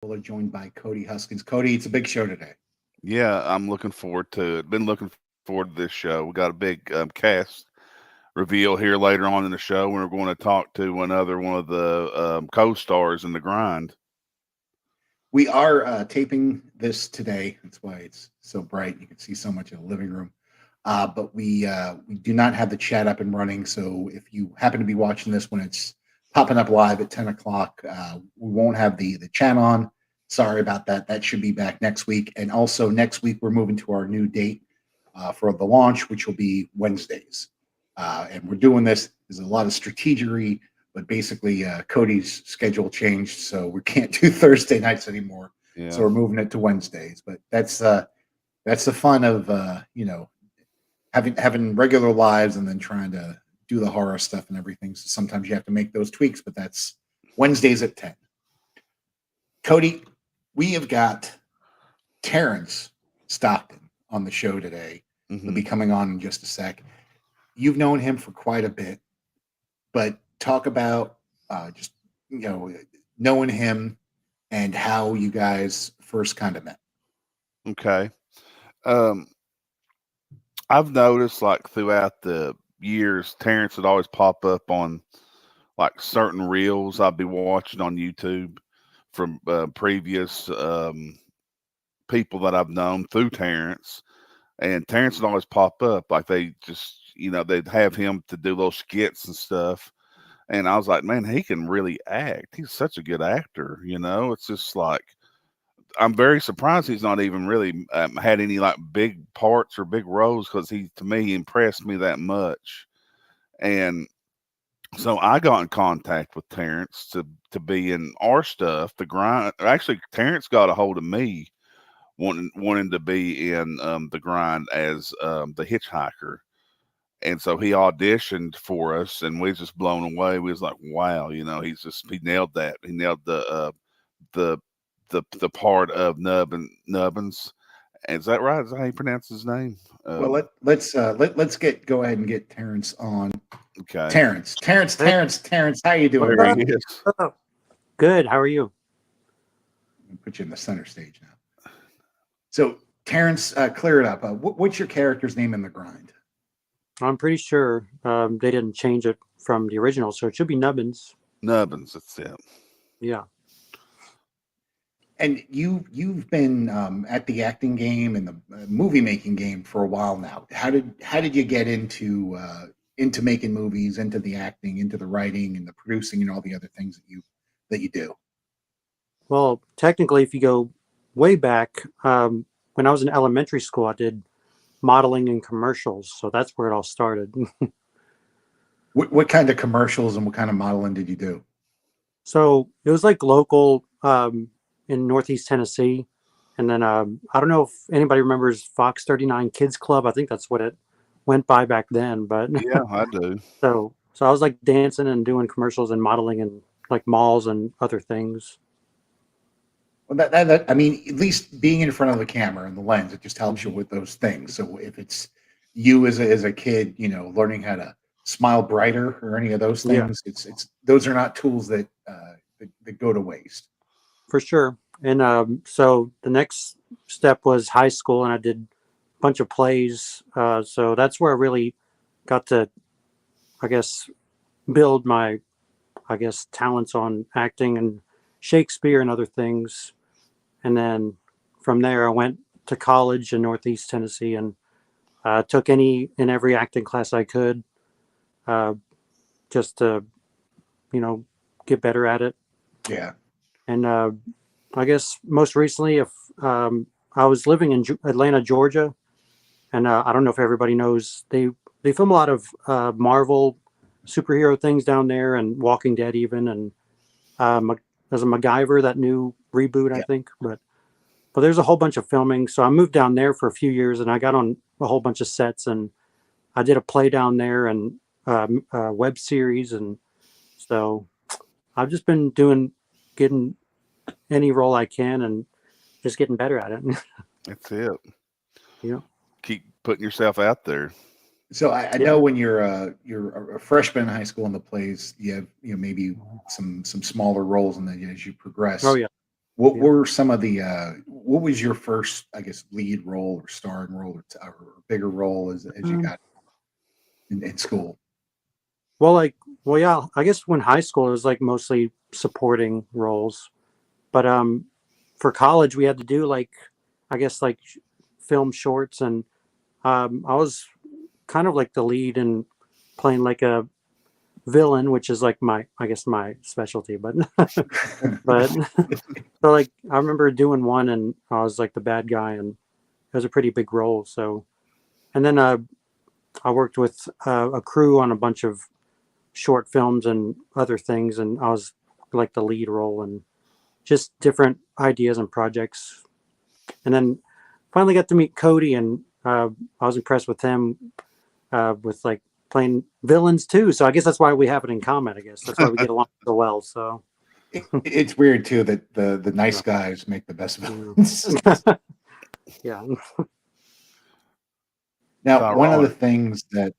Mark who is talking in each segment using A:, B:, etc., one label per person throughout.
A: We're joined by Cody Huskins. Cody, it's a big show today.
B: Yeah, I'm looking forward to it. Been looking forward to this show. We got a big cast reveal here later on in the show. We're going to talk to another one of the co-stars in the grind.
A: We are taping this today. That's why it's so bright. You can see so much in the living room. But we do not have the chat up and running. So if you happen to be watching this when it's popping up live at 10 o'clock, we won't have the chat on. Sorry about that. That should be back next week. And also next week, we're moving to our new date for the launch, which will be Wednesdays. And we're doing this. There's a lot of strategery, but basically Cody's schedule changed, so we can't do Thursday nights anymore. So
B: Yeah.
A: we're moving it to Wednesdays. But that's the fun of having regular lives and then trying to do the horror stuff and everything. So sometimes you have to make those tweaks, but that's Wednesdays at 10. Cody, we have got Terrence Stockton on the show today. He'll
B: hmm
A: be coming on in just a sec. You've known him for quite a bit, but talk about just knowing him and how you guys first kind of met.
B: Okay. Um, I've noticed like throughout the years, Terrence would always pop up on like certain reels I'd be watching on YouTube from previous people that I've known through Terrence. And Terrence would always pop up like they just, they'd have him to do little skits and stuff. And I was like, man, he can really act. He's such a good actor. It's just like, I'm very surprised he's not even really had any like big parts or big roles because to me, he impressed me that much. And so I got in contact with Terrence to be in our stuff, the grind. Actually, Terrence got a hold of me wanting to be in the grind as the hitchhiker. And so he auditioned for us, and we was just blown away. We was like, "Wow!" He nailed that. He nailed the the part of Nubbins. Is that right? Is that how you pronounce his name?
A: Well, let's go ahead and get Terrence on.
B: Okay,
C: Hey,
A: Terrence, how you doing,
C: what's
B: there he
A: buddy?
C: up?
B: is.
C: What's up? Good. How are you?
A: I'll put you in the center stage now. So, Terrence, clear it up. What's your character's name in the grind?
C: I'm pretty sure they didn't change it from the original, so it should be Nubbins.
B: Nubbins. That's it.
C: Yeah.
A: And you've been at the acting game and the movie making game for a while now. How did you get into making movies, into the acting, into the writing, and the producing, and all the other things that you do?
C: Well, technically, if you go way back, when I was in elementary school, I did modeling and commercials, so that's where it all started.
A: What kind of commercials and what kind of modeling did you do?
C: So it was like local in Northeast Tennessee, and then I don't know if anybody remembers Fox 39 Kids Club. I think that's what it went by back then, but
B: Yeah, I do.
C: so I was like dancing and doing commercials and modeling and like malls and other things.
A: Well, that I mean, at least being in front of the camera and the lens, it just helps you
C: Mhm.
A: with those things. So if it's you as a kid, learning how to smile brighter or any of those
C: Yeah,
A: things, it's those are not tools that go to waste.
C: for sure. And so the next step was high school, and I did a bunch of plays. So that's where I really got to, I guess, build my, I guess, talents on acting and Shakespeare and other things. And then from there, I went to college in Northeast Tennessee and took any and every acting class I could, uh, just to, you know, get better at it.
A: Yeah,
C: And I guess most recently, if I was living in Atlanta, Georgia, and I don't know if everybody knows they film a lot of Marvel superhero things down there, and Walking Dead even, and there's a MacGyver, that new reboot, I
A: yeah.
C: think. But there's a whole bunch of filming, so I moved down there for a few years, and I got on a whole bunch of sets, and I did a play down there and a web series, and so I've just been getting any role I can, and just getting better at it.
B: That's it.
C: you know,
B: Keep putting yourself out there.
A: So I
C: yeah.
A: know when you're a freshman in high school in the plays, you have maybe some smaller roles, and then as you
C: Oh
A: progress,
C: yeah.
A: What
C: Yeah.
A: were some of the what was your first, I guess, lead role or starring role or bigger role as you
C: Um,
A: got in school?
C: well, yeah, I guess when high school it was like mostly supporting roles, but for college we had to do like, I guess like film shorts, and I was kind of like the lead and playing like a villain, which is like my, I guess my specialty, but but so like I remember doing one and I was like the bad guy, and it was a pretty big role. So and then I worked with a crew on a bunch of short films and other things, and I was like the lead role and just different ideas and projects. And then finally got to meet Cody, and I was impressed with him with like playing villains too. So I guess that's why we have it in common. I guess that's why we get along so well. So
A: It's weird too that the nice guys make the best villains.
C: yeah.
A: Now, one of the
B: ironic.
A: things that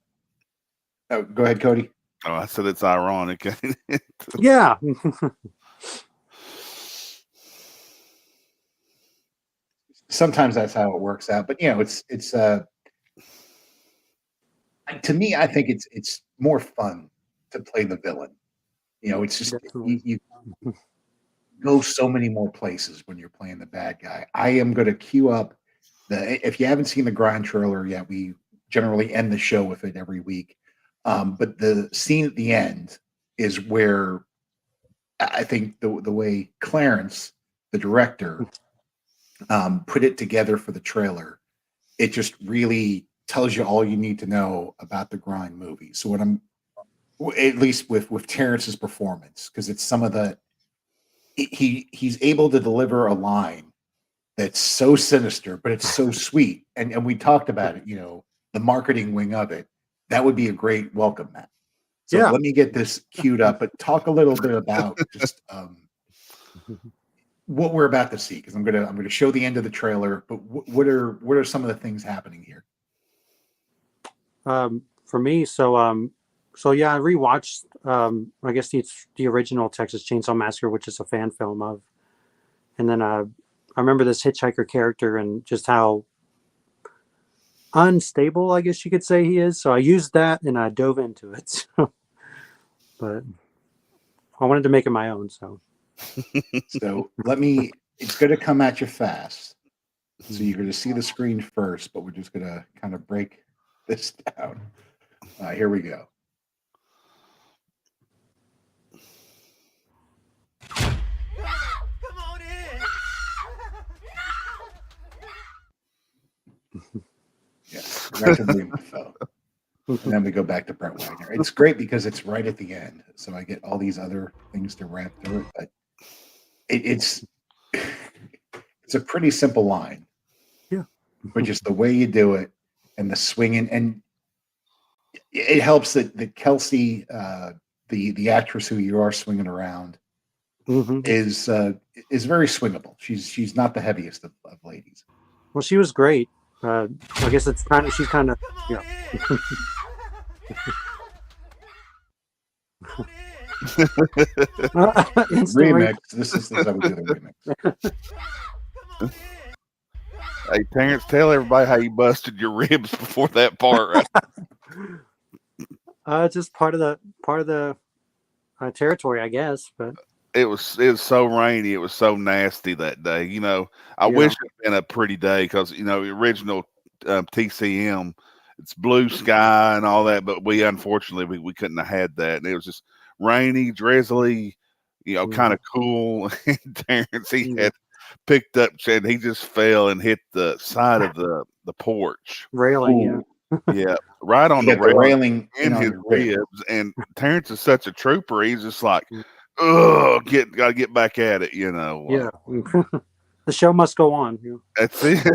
A: go ahead, Cody.
B: Oh, I said it's ironic.
C: Yeah.
A: Sometimes that's how it works out, but it's to me, I think it's more fun to play the villain. It's just
C: Definitely.
A: you go so many more places when you're playing the bad guy. I am going to queue up if you haven't seen the grind trailer yet, we generally end the show with it every week. But the scene at the end is where I think the way Clarence, the director, put it together for the trailer, it just really tells you all you need to know about the grind movie. So what I'm at least with Terrence's performance, because it's some of the he's able to deliver a line that's so sinister, but it's so sweet. And we talked about it, the marketing wing of it. That would be a great welcome mat. So
C: Yeah.
A: let me get this queued up, but talk a little bit about just what we're about to see, because I'm gonna show the end of the trailer. But what are some of the things happening here?
C: For me, so yeah, I rewatched I guess the original Texas Chainsaw Massacre, which is a fan film of, and then I remember this hitchhiker character and just how unstable, I guess you could say, he is. So I used that and I dove into it. But I wanted to make it my own. So
A: So it's going to come at you fast. So you're going to see the screen first, but we're just going to kind of break this down. Here we go.
D: Come on in.
A: Yeah, Director William Dafoe. And then we go back to Brett Wagner. It's great because it's right at the end, so I get all these other things to wrap through it. But it's a pretty simple line,
C: yeah,
A: but just the way you do it and the swinging, and it helps that Kelsey, the actress who you are swinging around, is very swingable. She's not the heaviest of ladies.
C: Well, she was great. I guess it's kind of she's kind of yeah.
A: Remix. This is how we do the remix.
B: Hey, Terrence, tell everybody how you busted your ribs before that part.
C: It's just part of the territory, I guess. But
B: It was so rainy. It was so nasty that day. I wish it'd been a pretty day because the original TCM, it's blue sky and all that, but we unfortunately we couldn't have had that, and it was just rainy, drizzly, kind of cool. And Terrence, he had picked up, and he just fell and hit the side of the porch
C: railing.
B: Yeah, right on the
A: railing
B: in his ribs. And Terrence is such a trooper. He's just like, gotta get back at it,
C: Yeah. The show must go on.
B: That's it.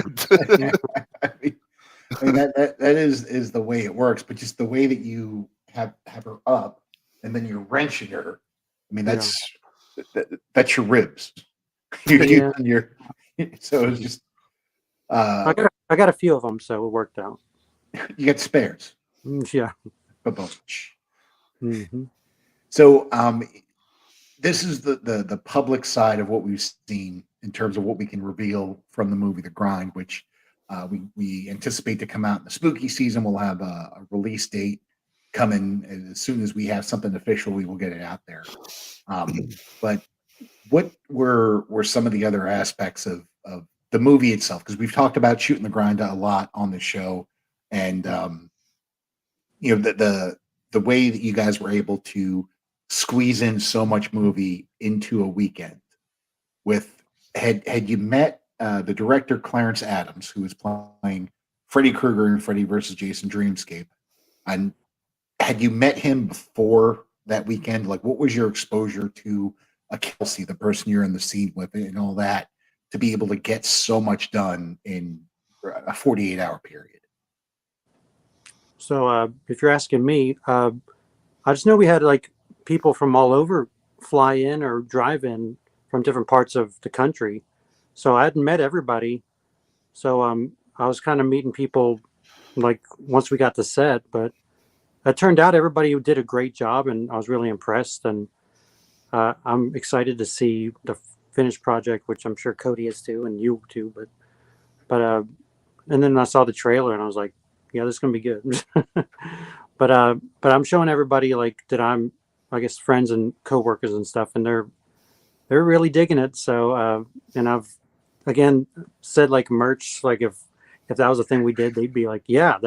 A: I mean that is the way it works, but just the way that you have her up and then you're wrenching her. I mean that's your ribs. So it's just
C: I got a few of them, so it worked out.
A: You get spares.
C: Yeah.
A: So this is the public side of what we've seen in terms of what we can reveal from the movie The Grind, which we anticipate to come out in the spooky season. We'll have a release date coming as soon as we have something official. We will get it out there. But what were some of the other aspects of the movie itself? Because we've talked about Shooting the Grind a lot on the show, and the way that you guys were able to squeeze in so much movie into a weekend. With had you met the director Clarence Adams, who was playing Freddy Krueger in Freddy versus Jason Dreamscape, and had you met him before that weekend? Like, what was your exposure to a Kelsey, the person you're in the scene with, and all that, to be able to get so much done in a 48-hour period?
C: So if you're asking me, I just know we had like people from all over fly in or drive in from different parts of the country. So I hadn't met everybody. So I was kind of meeting people like once we got the set, but it turned out everybody did a great job, and I was really impressed. And I'm excited to see the finished project, which I'm sure Cody is too, and you too. But and then I saw the trailer, and I was like, yeah, this is gonna be good. but I'm showing everybody like that I'm, I guess, friends and coworkers and stuff, and they're really digging it. So and I've again said like merch, like if that was a thing we did, they'd be like, yeah,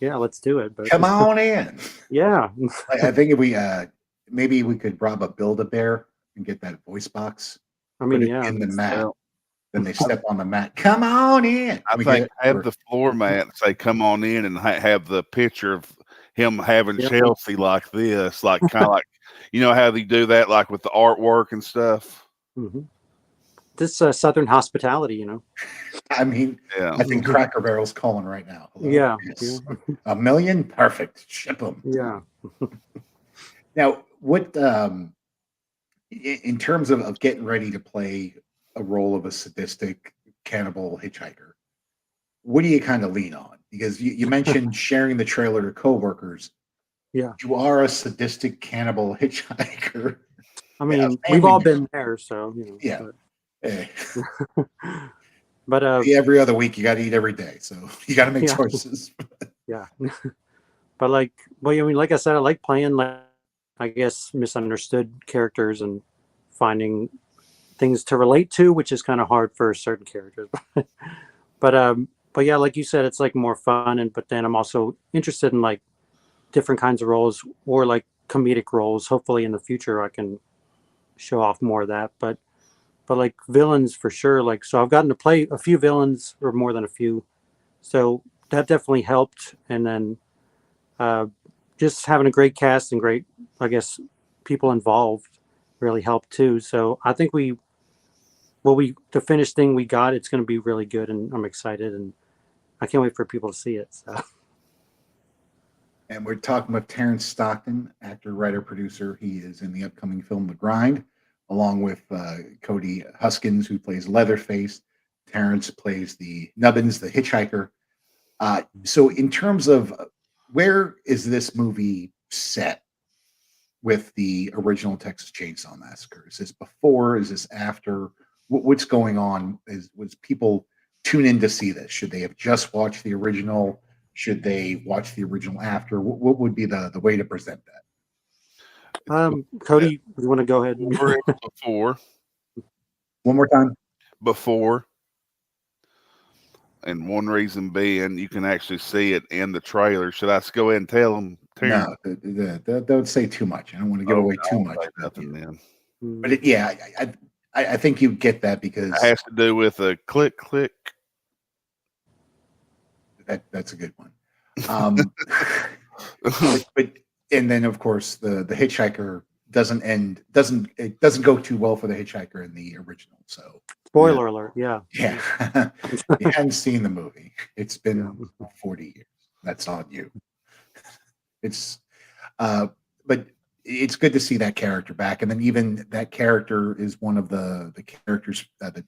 C: let's do it. But
A: Come on in.
C: yeah.
A: I think if we maybe we could rob a Build-A-Bear and get that voice box.
C: I mean,
A: put it
C: yeah.
A: in the mat. Then they step on the mat. Come on in.
B: I think have the floor mat say "Come on in" and have the picture of him having Chelsea like this, like kind of like how they do that, like with the artwork and stuff.
C: Mm-hmm. This Southern hospitality,
A: I mean,
B: yeah.
A: I think Cracker Barrel's calling right now. Hello?
C: Yeah.
A: Yes. $1 million, perfect. Ship them.
C: Yeah.
A: Now, what in terms of getting ready to play a role of a sadistic cannibal hitchhiker, what do you kind of lean on? Because you mentioned sharing the trailer to coworkers.
C: Yeah.
A: You are a sadistic cannibal hitchhiker.
C: I mean, we've all been there, so
A: yeah.
C: But
A: every other week you got to eat every day, so you got to make choices.
C: Yeah. But I mean, like I said, I like playing like, I guess, misunderstood characters and finding things to relate to, which is kind of hard for certain characters. But yeah, like you said, it's like more fun, but then I'm also interested in like different kinds of roles or like comedic roles. Hopefully in the future I can show off more of that. But like villains for sure. Like, so I've gotten to play a few villains, or more than a few. So that definitely helped. And then just having a great cast and great, I guess, people involved really helped too. So I think the finished thing we got, it's going to be really good, and I'm excited, and I can't wait for people to see it. So.
A: And we're talking with Terrence Stockton, actor, writer, producer. He is in the upcoming film The Grind, along with Cody Huskins, who plays Leatherface. Terrence plays the Nubbins, the hitchhiker. So in terms of where is this movie set with the original Texas Chainsaw Massacre? Is this before? Is this after? What's going on? Was people tune in to see this? Should they have just watched the original? Should they watch the original after? What would be the way to present that?
C: Cody, you want to go ahead?
B: Before.
A: One more time.
B: Before. And one reason being, you can actually see it in the trailer. Should I go ahead and tell them?
A: No, don't say too much. I don't want to give away too much.
B: Nothing, then.
A: But I think you get that because
B: it has to do with a click.
A: That's a good one. But and then of course the hitchhiker doesn't go too well for the hitchhiker in the original. So
C: spoiler alert, yeah.
A: You haven't seen the movie. It's been 40 years. That's on you. It's but it's good to see that character back, and then even that character is one of the characters that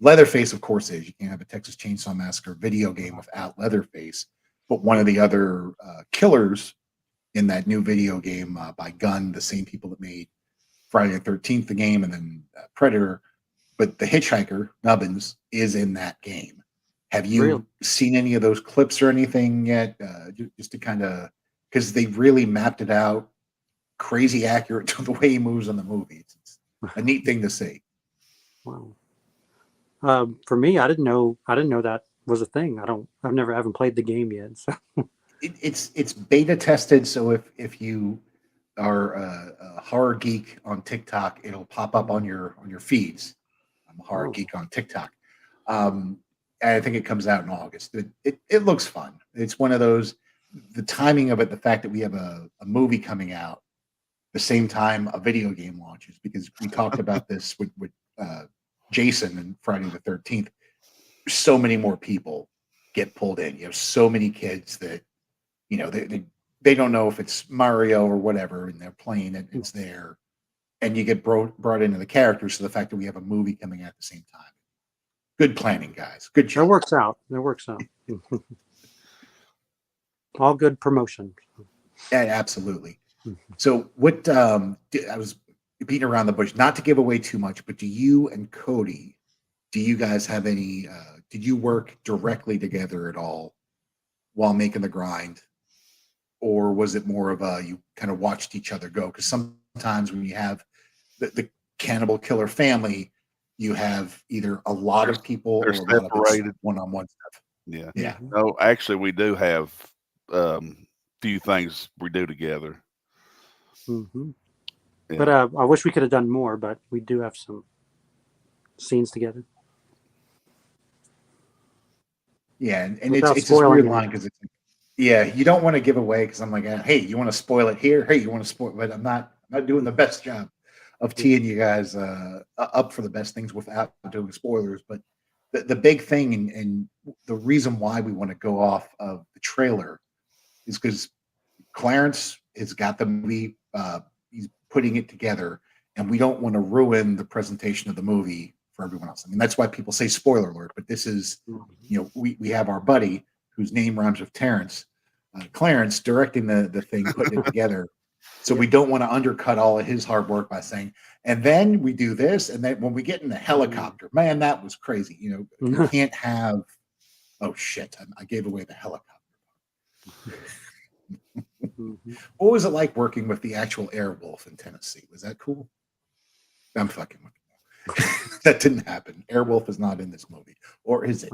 A: Leatherface, of course, is. You can't have a Texas Chainsaw Massacre video game without Leatherface. But one of the other killers in that new video game by Gunn, the same people that made Friday the 13th, the game, and then Predator. but the hitchhiker Nubbins is in that game. Have you
C: Really?
A: seen any of those clips or anything yet? Just to kind of, because they really mapped it out, crazy accurate to the way he moves in the movie. It's a neat thing to see.
C: Wow. For me, I didn't know that was a thing. Haven't played the game yet. So.
A: It's beta tested, so if you are a horror geek on TikTok, it'll pop up on your feeds. I'm a horror geek on TikTok. And I think it comes out in August. It looks fun. It's one of those, the timing of it, the fact that we have a movie coming out the same time a video game launches, because we talked about this with Jason and Friday the 13th. So many more people get pulled in. You have so many kids that, you know, they don't know if it's Mario or whatever, and they're playing it. It's there, and you get brought into the characters. So the fact that we have a movie coming out at the same time, good planning, guys. Good job.
C: That works out. All good promotion.
A: Yeah, absolutely. So what? I was beating around the bush, not to give away too much, but do you and Cody, do you guys have any? Did you work directly together at all while making the grind? Or was it more of a, you kind of watched each other go? Because sometimes when you have the cannibal killer family, you have either a lot of people or a lot of it's one-on-one stuff.
B: Yeah.
A: Yeah.
B: No, actually, we do have few things we do together.
C: Mm-hmm.
B: Yeah.
C: But I wish we could have done more, but we do have some scenes together.
A: Yeah, and it's this weird line, because it's, yeah, you don't want to give away, because I'm like, hey, you want to spoil it here? Hey, you want to spoil? But I'm not doing the best job of teeing you guys up for the best things without doing spoilers. But the big thing, and the reason why we want to go off of the trailer is because Clarence has got the movie. He's putting it together, and we don't want to ruin the presentation of the movie for everyone else. I mean, that's why people say spoiler alert. But this is, you know, we have our buddy whose name rhymes with Terrence, Clarence, directing the thing, putting it together. So we don't want to undercut all of his hard work by saying, and then we do this, and then when we get in the helicopter, man, that was crazy. You know, you can't have. Oh shit! I gave away the helicopter. What was it like working with the actual Airwolf in Tennessee? Was that cool? I'm fucking with you. That didn't happen. Airwolf is not in this movie, or is it?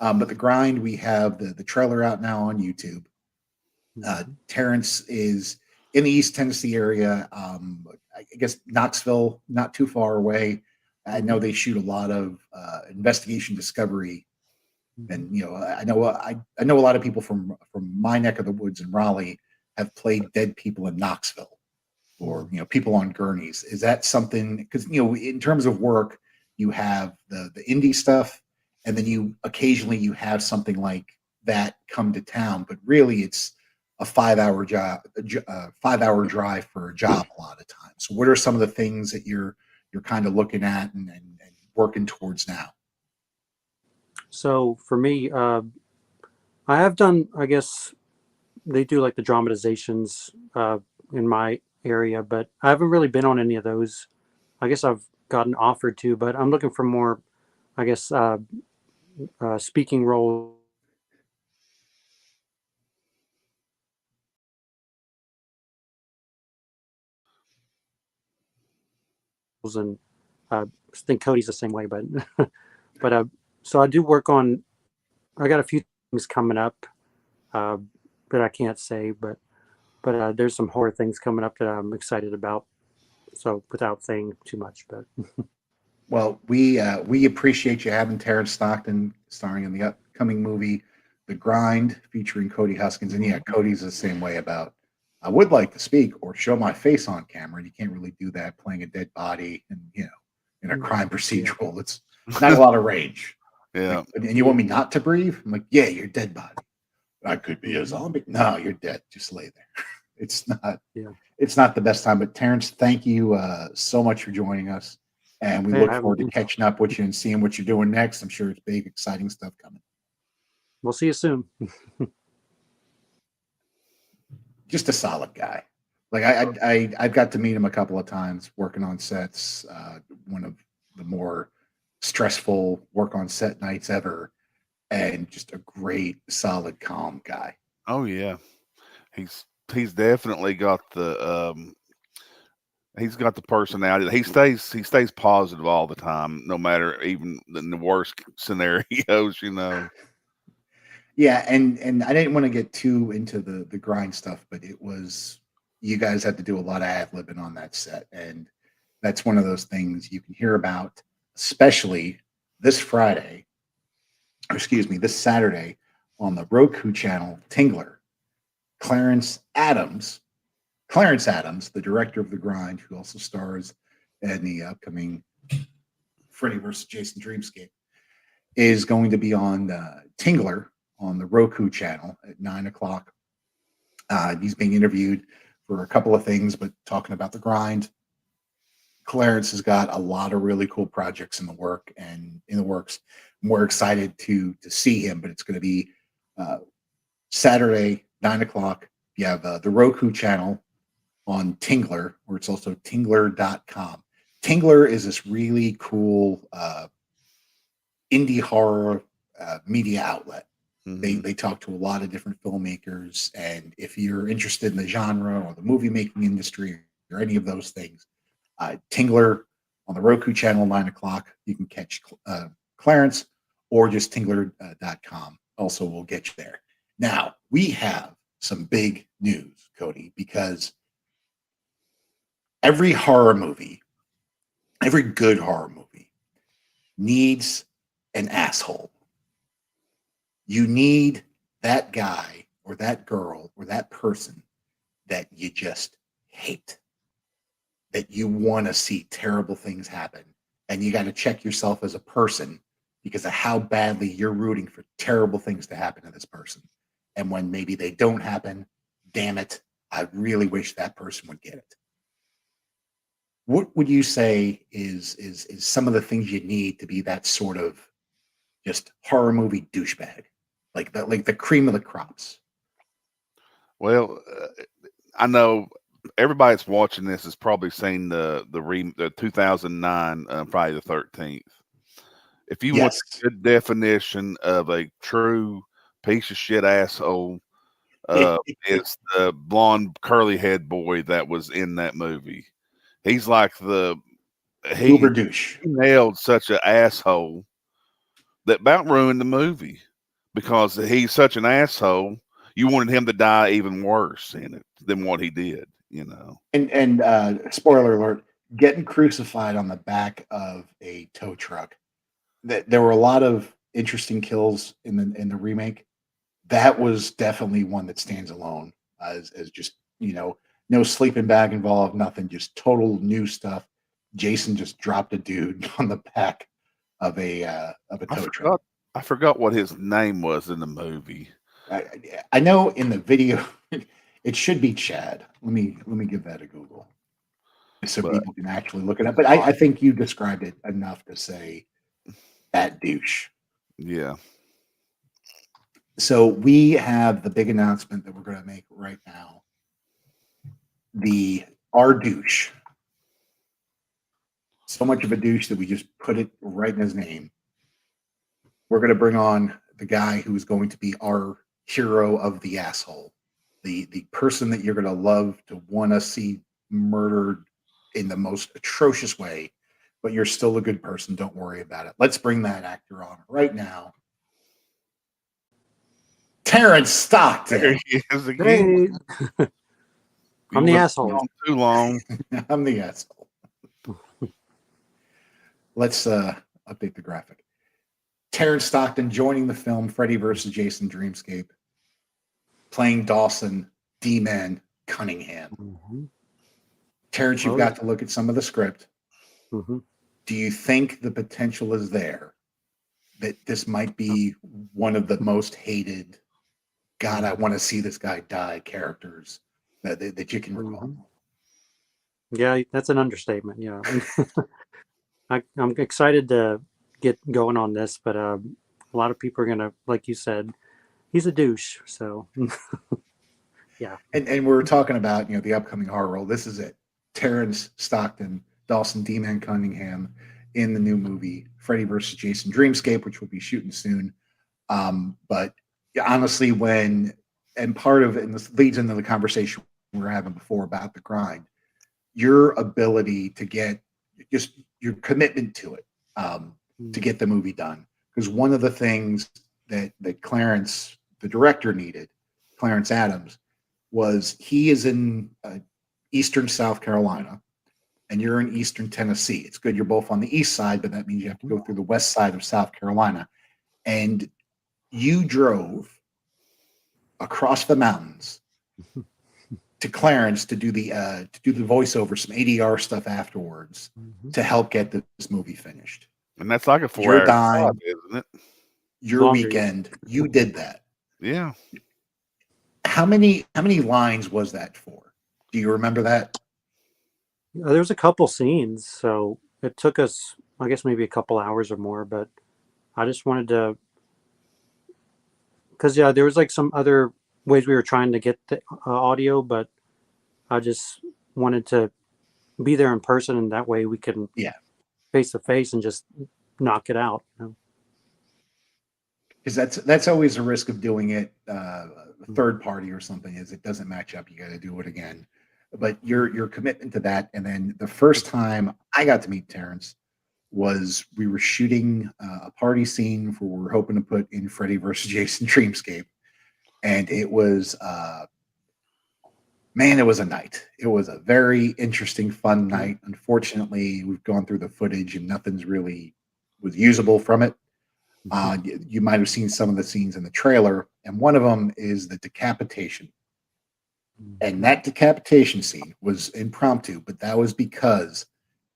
A: But the grind, we have the trailer out now on YouTube. Terrence is in the East Tennessee area. I guess Knoxville, not too far away. I know they shoot a lot of investigation discovery, and you know, I know a lot of people from my neck of the woods in Raleigh have played dead people in Knoxville, or you know, people on gurneys. Is that something? Because you know, in terms of work, you have the indie stuff, and then you occasionally have something like that come to town, but really it's a 5-hour job, 5-hour drive for a job a lot of times. So what are some of the things that you're kind of looking at and working towards now?
C: So for me, I have done, I guess they do like the dramatizations in my area, but I haven't really been on any of those. I guess I've gotten offered to, but I'm looking for more, I guess, speaking roles. And I think Cody's the same way, but but so I do work on. I got a few things coming up that I can't say, but there's some horror things coming up that I'm excited about. So without saying too much, but
A: well, we appreciate you having Terrence Stockton starring in the upcoming movie, The Grind, featuring Cody Huskins. And yeah, Cody's the same way about. I would like to speak or show my face on camera, and you can't really do that playing a dead body and you know, in a crime procedural. It's not a lot of range.
B: Yeah.
A: Like, and you want me not to breathe? I'm like, yeah, you're dead body. I could be a zombie. No, you're dead. Just lay there. It's not.
C: Yeah.
A: It's not the best time. But Terrence, thank you so much for joining us, and we look forward to catching up with you and seeing what you're doing next. I'm sure it's big, exciting stuff coming.
C: We'll see you soon.
A: Just a solid guy. Like I've got to meet him a couple of times working on sets. One of the more stressful work on set nights ever, and just a great, solid, calm guy.
B: Oh yeah, he's definitely got he's got the personality. He stays positive all the time, no matter even in the worst scenarios.
A: Yeah, and I didn't want to get too into the grind stuff, but it was, you guys had to do a lot of ad-libbing on that set, and that's one of those things you can hear about, especially this Friday, or excuse me, this Saturday on the Roku channel Tingler. Clarence Adams, Clarence Adams, the director of The Grind, who also stars in the upcoming Freddy vs. Jason Dreamscape, is going to be on Tingler on the Roku channel at 9 o'clock. He's being interviewed for a couple of things, but talking about The Grind. Clarence has got a lot of really cool projects in the works. We're excited to see him, but it's going to be Saturday, 9 o'clock. You have the Roku channel on Tingler, or it's also tingler.com. Tingler is this really cool indie horror media outlet.
B: Mhm.
A: They talk to a lot of different filmmakers, and if you're interested in the genre or the movie making industry or any of those things, Tingler on the Roku channel, 9 o'clock. You can catch Clarence, or just tingler.com. Also, will get you there. Now, we have some big news, Cody, because every horror movie, every good horror movie needs an asshole. You need that guy or that girl or that person that you just hate, that you want to see terrible things happen. And you got to check yourself as a person because of how badly you're rooting for terrible things to happen to this person. And when maybe they don't happen, damn it, I really wish that person would get it. What would you say is some of the things you need to be that sort of just horror movie douchebag, like the cream of the crops?
B: Well, I know everybody that's watching this has probably seen the 2009 Friday the 13th. If you want
A: Yes.
B: a good definition of a true piece of shit asshole, it's the blonde curly head boy that was in that movie. He's like he
A: Uber douche.
B: nailed such an asshole that about ruined the movie because he's such an asshole. You wanted him to die even worse in it than what he did.
A: And spoiler alert, getting crucified on the back of a tow truck. There were a lot of interesting kills in the remake. That was definitely one that stands alone as just, no sleeping bag involved, nothing, just total new stuff. Jason just dropped a dude on the back of a tow truck.
B: I forgot what his name was in the movie.
A: I know in the video it should be Chad. Let me give that a Google so people can actually look it up. But I think you described it enough to say that douche.
B: Yeah.
A: So we have the big announcement that we're going to make right now. Our douche. So much of a douche that we just put it right in his name. We're going to bring on the guy who's going to be our hero of the asshole. The person that you're going to love to want to see murdered in the most atrocious way, but you're still a good person. Don't worry about it. Let's bring that actor on right now. Terrence Stockton.
B: There he is again.
C: Hey. I'm the asshole.
B: Too long.
A: I'm the asshole. Let's update the graphic. Terrence Stockton joining the film Freddy vs. Jason Dreamscape, playing Dawson D-Man Cunningham.
C: Mm-hmm.
A: Terrence, you've got to look at some of the script.
C: Mm-hmm.
A: Do you think the potential is there that this might be one of the most hated, God, I want to see this guy die characters that you can recall?
C: Mm-hmm. Yeah, that's an understatement. Yeah. I'm excited to get going on this, but a lot of people are going to, like you said, he's a douche. So, yeah.
A: And we're talking about, the upcoming horror role. This is it. Terrence Stockton, Dawson D-Man Cunningham in the new movie Freddy versus Jason Dreamscape, which we'll be shooting soon. But honestly, and this leads into the conversation we were having before about the grind, your ability to get just your commitment to it, to get the movie done. Because one of the things that Clarence, the director, needed, Clarence Adams, was he is in eastern South Carolina, and you're in eastern Tennessee. It's good you're both on the east side, but that means you have to go through the west side of South Carolina. And you drove across the mountains to Clarence to do the voiceover, some ADR stuff afterwards, to help get this movie finished.
B: And that's like a 4
A: Your
B: hour
A: dime,
B: job, isn't it?
A: your
C: Longer.
A: weekend, you did that.
B: Yeah.
A: How many lines was that for? Do you remember that?
C: There was a couple scenes, so it took us, I guess, maybe a couple hours or more. But I just wanted to, because there was like some other ways we were trying to get the audio, but I just wanted to be there in person, and that way we can face to face and just knock it out.
A: Because that's always a risk of doing it third party or something, is it doesn't match up. You got to do it again. But your commitment to that, and then the first time I got to meet Terrence was we were shooting a party scene for we're hoping to put in Freddy versus Jason Dreamscape, and it was man, it was a night. It was a very interesting, fun night. Unfortunately, we've gone through the footage and nothing's really was usable from it. You might have seen some of the scenes in the trailer, and one of them is the decapitation. And that decapitation scene was impromptu, but that was because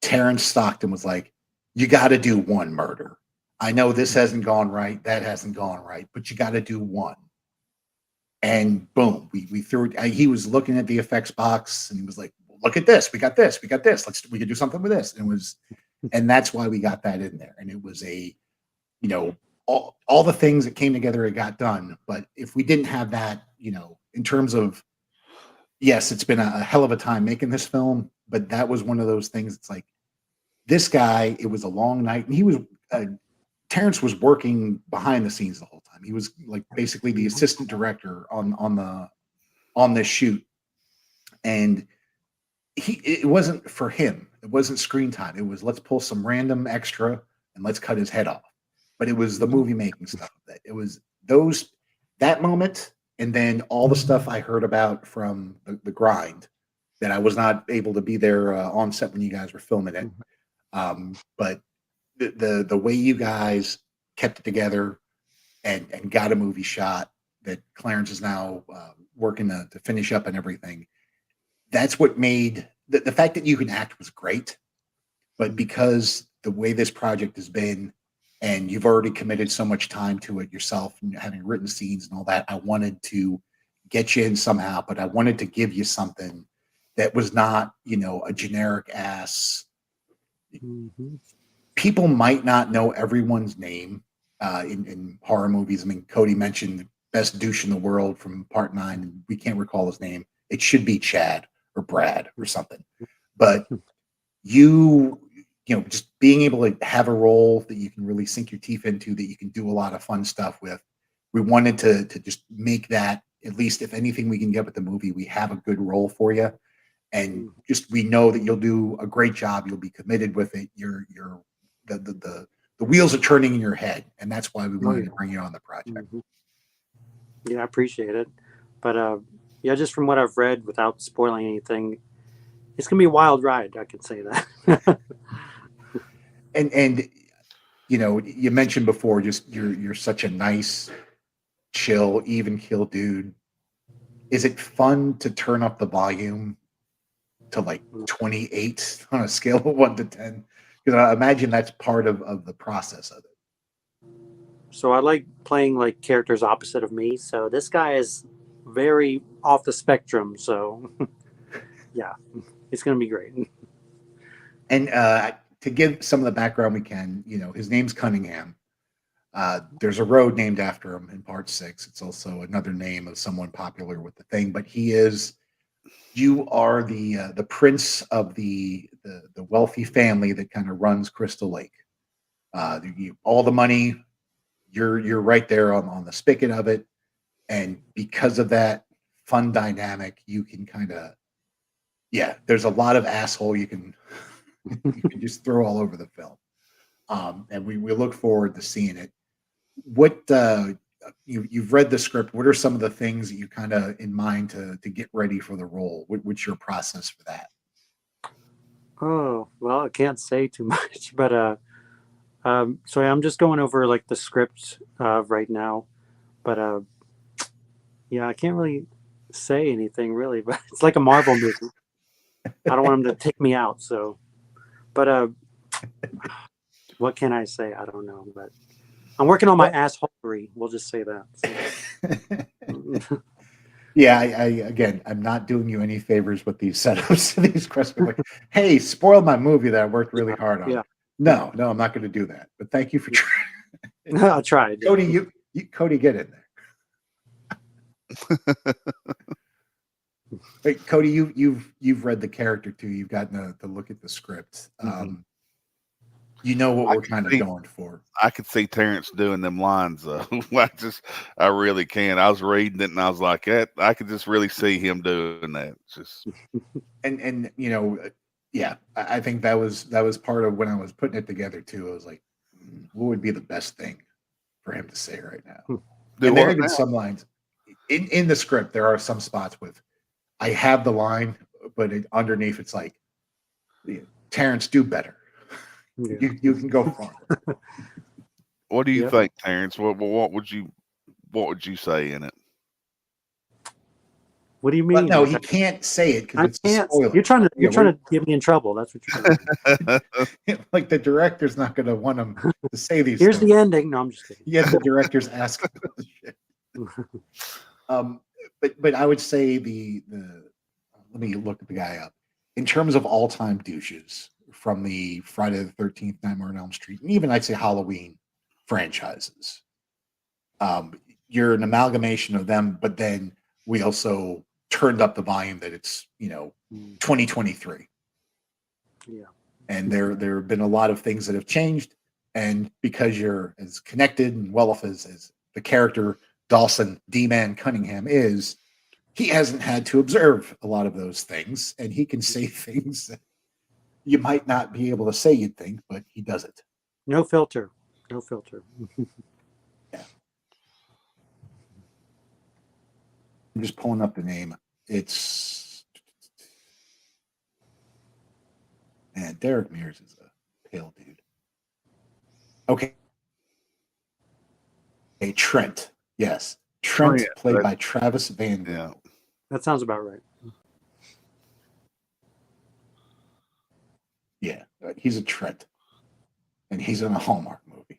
A: Terrence Stockton was like, you got to do one murder. I know this hasn't gone right, that hasn't gone right, but you got to do one. And boom, we threw it. He was looking at the effects box and he was like, look at this. We got this. We could do something with this. And that's why we got that in there. And it was all the things that came together, it got done. But if we didn't have that, in terms of, yes, it's been a hell of a time making this film, but that was one of those things. It's like this guy, it was a long night, and he was, Terrence was working behind the scenes the whole time. He was like basically the assistant director on this shoot. And it wasn't for him. It wasn't screen time. It was, let's pull some random extra and let's cut his head off. But it was the movie making stuff. That it was that moment, and then all the stuff I heard about from the grind that I was not able to be there on set when you guys were filming it. But the way you guys kept it together and got a movie shot that Clarence is now working to finish up and everything. That's what made the fact that you can act was great, but because the way this project has been, and you've already committed so much time to it yourself and having written scenes and all that, I wanted to get you in somehow, but I wanted to give you something that was not, a generic ass. People might not know everyone's name in horror movies. I mean, Cody mentioned the best douche in the world from Part 9, and we can't recall his name. It should be Chad or Brad or something. But just being able to have a role that you can really sink your teeth into, that you can do a lot of fun stuff with. We wanted to just make that, at least if anything we can get with the movie, we have a good role for you. And just, we know that you'll do a great job. You'll be committed with it. The wheels are turning in your head. And that's why we wanted to bring you on the project.
C: Yeah, I appreciate it. But just from what I've read, without spoiling anything, it's going to be a wild ride. I can say that.
A: And you mentioned before, just you're such a nice, chill, even keel dude. Is it fun to turn up the volume to like 28 on a scale of 1 to 10? Because I imagine that's part of the process of it.
C: So I like playing like characters opposite of me. So this guy is very off the spectrum. So yeah, it's going to be great.
A: And to give some of the background we can, his name's Cunningham. There's a road named after him in Part 6. It's also another name of someone popular with the thing, but you are the prince of the wealthy family that kind of runs Crystal Lake. All the money, you're right there on the spigot of it, and because of that fun dynamic, you can kind of there's a lot of asshole you can just throw all over the film, and we look forward to seeing it. What you've read the script? What are some of the things that you kind of in mind to get ready for the role? What's your process for that?
C: Oh, well, I can't say too much, but so I'm just going over like the script right now, but yeah, I can't really say anything really, but it's like a Marvel movie. I don't want them to take me out, so. But what can I say? I don't know, but I'm working on my assholery. We'll just say that. So.
A: Yeah, again, I'm not doing you any favors with these setups. These questions, like, hey, spoiled my movie that I worked really hard on.
C: Yeah.
A: No, I'm not going to do that. But thank you for trying.
C: I tried.
A: Cody, you Cody, get in there. Wait, Cody, you've read the character too. You've gotten to look at the script. You know what we're kind of going for.
B: I could see Terrence doing them lines though. I really can. I was reading it and I was like, I could just really see him doing that. Just
A: and I think that was part of when I was putting it together too. I was like, what would be the best thing for him to say right now? And there are even some lines in the script. There are some spots with I have the line, but underneath it's like, Terrence, do better. Yeah. You can go farther.
B: What do you think, Terrence? What would you say in it?
C: What do you mean?
A: Well, no, he can't say it because it's a spoiler.
C: You're trying to get me in trouble. That's what you're
A: doing. Like the director's not going to want him to say these.
C: Here's
A: things.
C: the ending. No, I'm just kidding.
A: Yeah, the director's asking about the shit. But I would say the let me look at the guy up in terms of all-time douches from the Friday the 13th, Nightmare on Elm Street, and even I'd say Halloween franchises. You're an amalgamation of them, but then we also turned up the volume that it's 2023.
C: Yeah,
A: and there have been a lot of things that have changed, and because you're as connected and well off as the character Dawson D-Man Cunningham is, he hasn't had to observe a lot of those things, and he can say things that you might not be able to say, you'd think, but he does it.
C: No filter. Yeah.
A: I'm just pulling up the name. It's Derek Mears is a pale dude. Okay. Trent. Yes. Trent, played by Travis Van Winkle.
B: Yeah.
C: That sounds about right.
A: Yeah, he's a Trent, and he's in a Hallmark movie.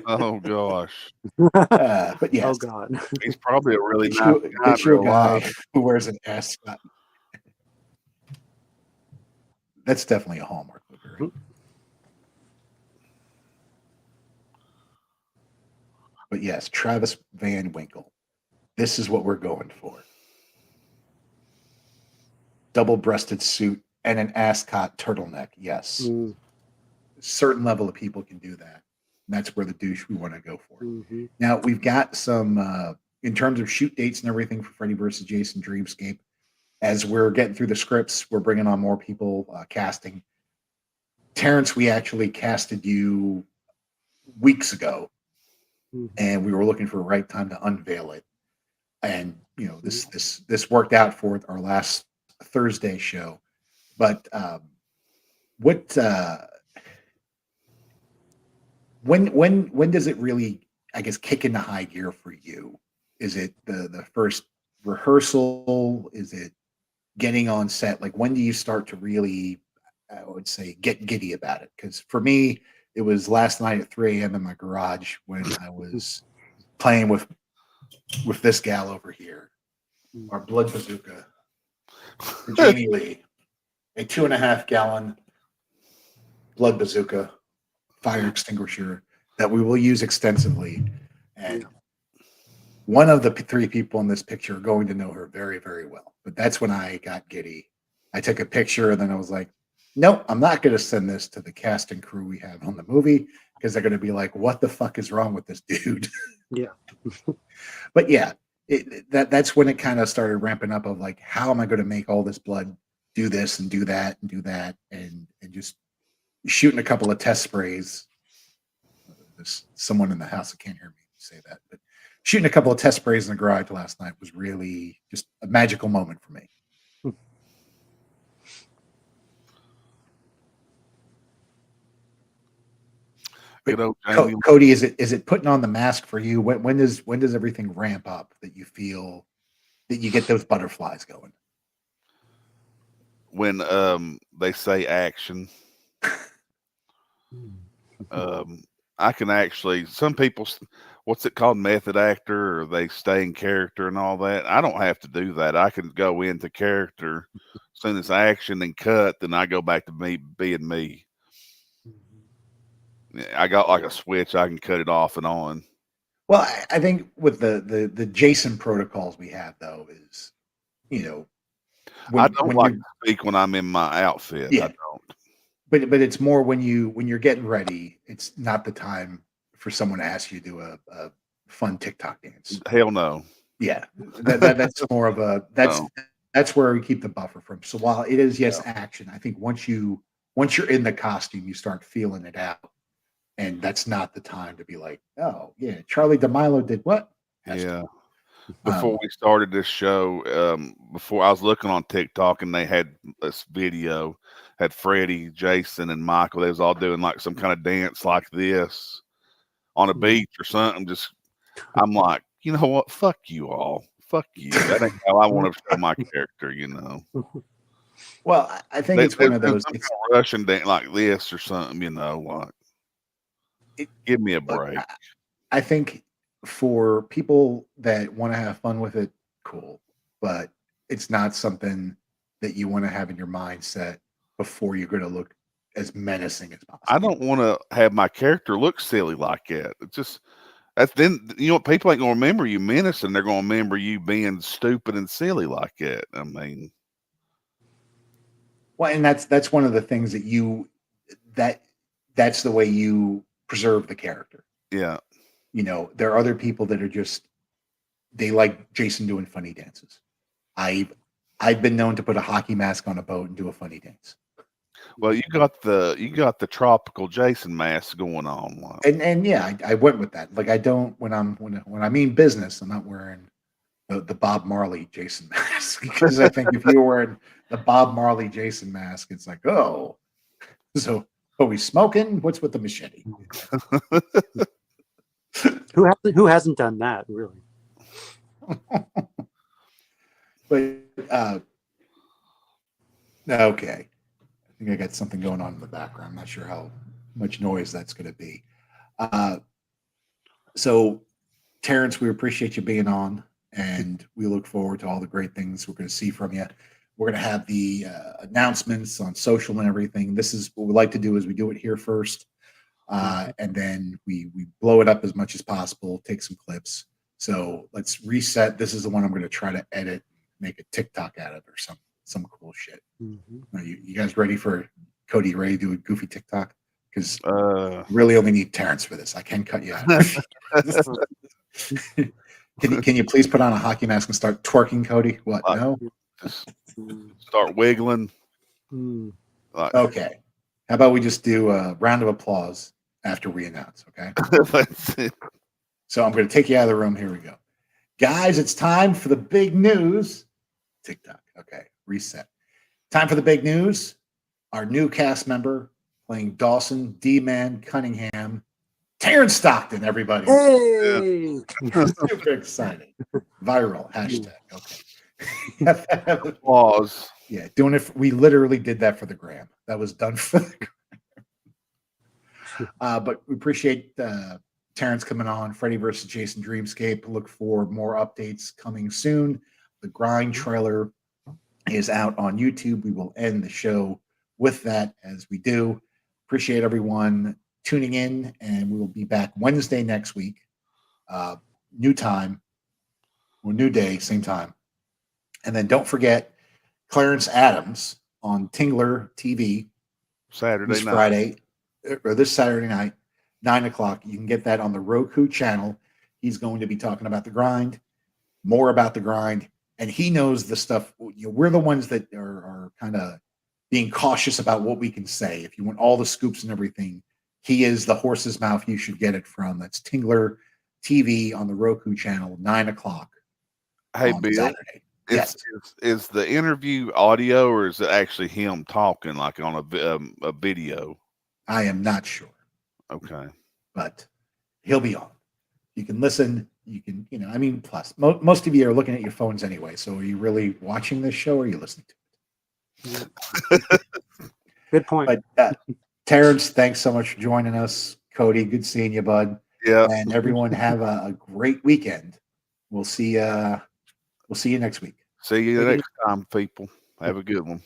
B: Oh gosh.
A: But yes.
C: Oh God.
B: He's probably a really
A: nice guy who wears an ascot. That's definitely a Hallmark movie, right? But yes, Travis Van Winkle. This is what we're going for. Double-breasted suit and an ascot turtleneck. Yes. A certain level of people can do that. And that's where the douche we want to go for.
C: Mm-hmm.
A: Now, we've got some, in terms of shoot dates and everything for Freddy versus Jason Dreamscape, as we're getting through the scripts, we're bringing on more people casting. Terrence, we actually casted you weeks ago, and we were looking for a right time to unveil it. And, this worked out for our last Thursday show. But when does it really, I guess, kick into high gear for you? Is it the first rehearsal? Is it getting on set? Like, when do you start to really, I would say, get giddy about it? Because for me, it was last night at 3 a.m. in my garage when I was playing with this gal over here, our blood bazooka, Jamie Lee, a 2.5 gallon blood bazooka fire extinguisher that we will use extensively. And one of the 3 people in this picture are going to know her very, very well. But that's when I got giddy. I took a picture and then I was like, nope, I'm not going to send this to the cast and crew we have on the movie because they're going to be like, what the fuck is wrong with this dude?
C: Yeah.
A: But yeah, that's when it kind of started ramping up of like, how am I going to make all this blood do this and do that and do that, and just shooting a couple of test sprays. There's someone in the house that can't hear me say that, but shooting a couple of test sprays in the garage last night was really just a magical moment for me.
B: Good old Jamie.
A: Cody, is it putting on the mask for you? When does everything ramp up that you feel that you get those butterflies going?
B: When they say action, I can actually, some people, what's it called, method actor, or they stay in character and all that. I don't have to do that. I can go into character as soon as action and cut, then I go back to me being me. I got like a switch, I can cut it off and on.
A: Well, I think with the Jason protocols we have, though, is, you know,
B: I don't like to speak when I'm in my outfit.
A: Yeah.
B: I don't.
A: But it's more when you're getting ready. It's not the time for someone to ask you to do a fun TikTok dance.
B: Hell no.
A: Yeah, that's more of a that's where we keep the buffer from. So while it is action, I think once you're in the costume, you start feeling it out. And that's not the time to be like, oh, yeah, Charlie DeMilo did what?
B: Yeah. Before we started this show, before I was looking on TikTok and they had this video, had Freddy, Jason, and Michael. They was all doing like some kind of dance like this on a beach or something. I'm like, you know what? Fuck you all. Fuck you. That ain't how I want to show my character, you know.
A: Well, I think it's one of those.
B: It's Russian dance like this or something, you know, like. Give me a break.
A: I think for people that want to have fun with it, cool. But it's not something that you want to have in your mindset before you're going to look as menacing as possible.
B: I don't want to have my character look silly like that. It's just then you know people ain't gonna remember you menacing. They're gonna remember you being stupid and silly like that. I mean,
A: well, and that's one of the things that that's the way you preserve the character.
B: Yeah.
A: You know, there are other people that are just, they like Jason doing funny dances. I've been known to put a hockey mask on a boat and do a funny dance.
B: Well, you got the tropical Jason mask going on.
A: And yeah, I went with that. Like I don't, when I mean business, I'm not wearing the Bob Marley Jason mask, because I think if you're wearing the Bob Marley Jason mask, it's like, oh, so are we smoking? What's with the machete?
C: Who hasn't done that, really?
A: But okay, I think I got something going on in the background. I'm not sure how much noise that's going to be. So, Terrence, we appreciate you being on, and we look forward to all the great things we're going to see from you. We're going to have the announcements on social and everything. This is what we like to do: is we do it here first, and then we blow it up as much as possible. Take some clips. So let's reset. This is the one I'm going to try to edit, make a TikTok out of, or some cool shit.
C: Mm-hmm.
A: Are you guys ready for Cody? Ready to do a goofy TikTok? Because really only need Terrence for this. I can cut you out. Can you please put on a hockey mask and start twerking, Cody? What? No.
B: Just start wiggling.
A: Okay. How about we just do a round of applause after we announce? Okay.
B: That's it.
A: So I'm going to take you out of the room. Here we go. Guys, it's time for the big news. TikTok. Okay. Reset. Time for the big news. Our new cast member playing Dawson, D-Man Cunningham, Terrence Stockton, everybody.
C: Hey!
A: Super excited. Viral. Hashtag. Okay.
B: Applause.
A: Yeah. Doing it. We literally did that for the gram. That was done for the gram. But we appreciate Terrence coming on. Freddy versus Jason Dreamscape. Look for more updates coming soon. The Grind trailer is out on YouTube. We will end the show with that, as we do. Appreciate everyone tuning in, and we will be back Wednesday next week. New time, or new day, same time. And then don't forget Clarence Adams on Tingler TV
B: Saturday
A: this
B: night.
A: Friday, or this Saturday night, 9 o'clock. You can get that on the Roku channel. He's going to be talking about the grind, more about the grind, and he knows the stuff. We're the ones that are kind of being cautious about what we can say. If you want all the scoops and everything, he is the horse's mouth you should get it from. That's Tingler TV on the Roku channel, 9 o'clock
B: Hey,
A: on
B: Bill,
A: Saturday. Yes.
B: is the interview audio or is it actually him talking like on a video?
A: I am not sure,
B: Okay.
A: but he'll be on. You can listen. You can, I mean, plus most of you are looking at your phones anyway. So are you really watching this show or are you listening to it?
C: Good point.
A: But Terrence, thanks so much for joining us. Cody, good seeing you, bud.
B: Yeah.
A: And everyone have a great weekend. We'll see you next week.
B: See you next time, people. Have a good one.